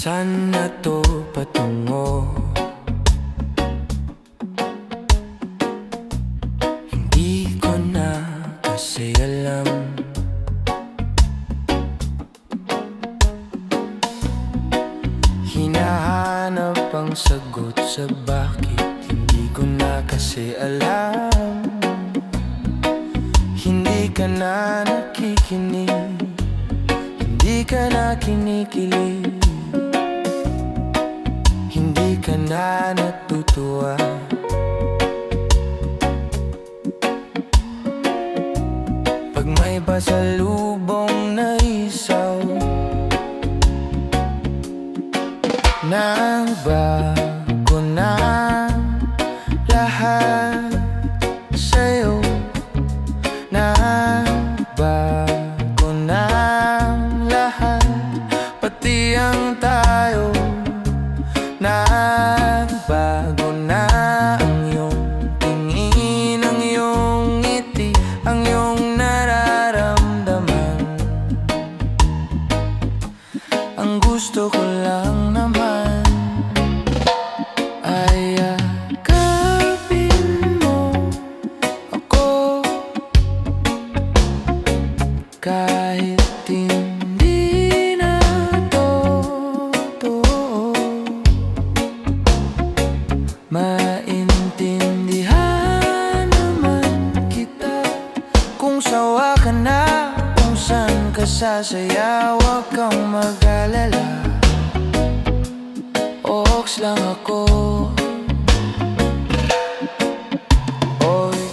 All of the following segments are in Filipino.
Saan na to patungo? Hindi ko na kasi alam. Hinahanap ang sagot sa bakit, hindi ko na kasi alam. Hindi ka na nakikinig, hindi ka na kinikilig, hindi ka na natutuwa. Pag may pasalubong na isaw, nagbago na lahat sa'yo. Nagbago na lahat, pati ang tayo. Nagbago na ang iyong tingin, ang iyong ngiti, ang iyong nararamdaman. Ang gusto ko lang naman ay yakapin mo ako, kahit hindi na totoo. Maintindihan naman kita kung sawa ka na, kung saan ka sasaya. Huwag kang mag-alala, oks lang ako. Oy,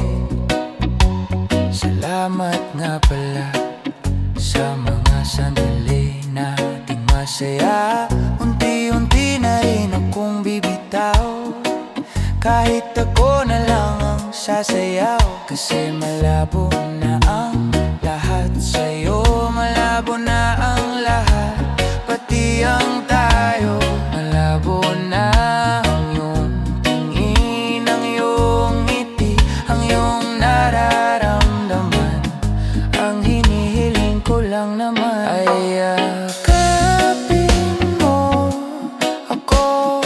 salamat nga pala sa mga sandali nating masaya. Unti-unti na rin akong bibitaw, kahit ako na lang ang sasayaw. Kasi malabo na ang lahat sa'yo, malabo na ang lahat, pati ang tayo. Malabo na ang iyong tingin, ang iyong ngiti, ang iyong nararamdaman. Ang hinihiling ko lang naman ay yakapin mo ako,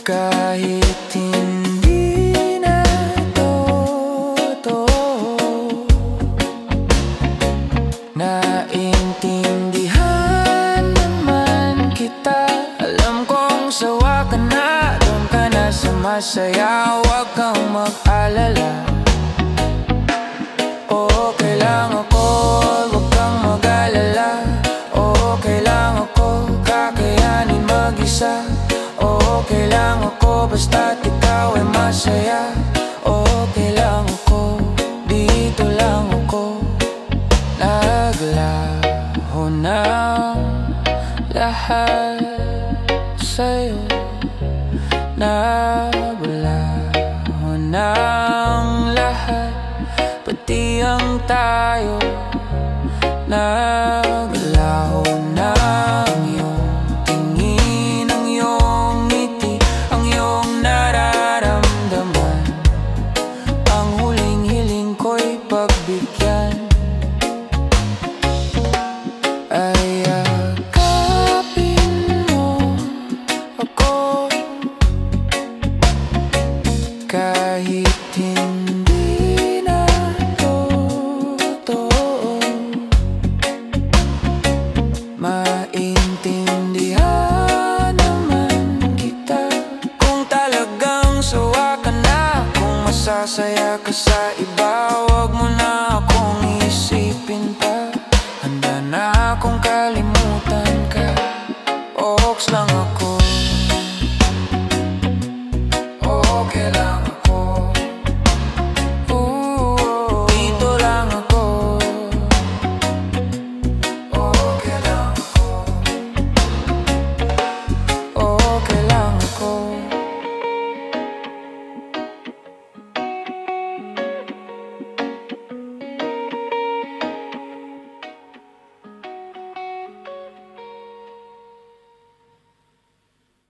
kahit hindi na totoo. Naintindihan naman kita, alam kong sawa ka na, doon ka na sa masaya. Huwag kang mag-alala, okay lang ako. Huwag kang mag-alala, okay lang ako. Kakayanin mag-isa, okay lang ako. Basta't ikaw ay masaya, okay lang ako. Dito lang ako, naglaho na lahat sa'yo. Naglaho na ang lahat, pati ang tayo. Naglaho na ang iyong tingin, ang iyong ngiti, ang iyong nararamdaman. Ang huling hiling ko'y pagbigyan, ay yakapin mo ako, kahit hindi na totoo. Maintindihan naman kita kung talagang sawa ka na, kung masasaya ka sa iba. Huwag mo na akong isipin pa, handa na akong kalimutan ka. Oks lang ako.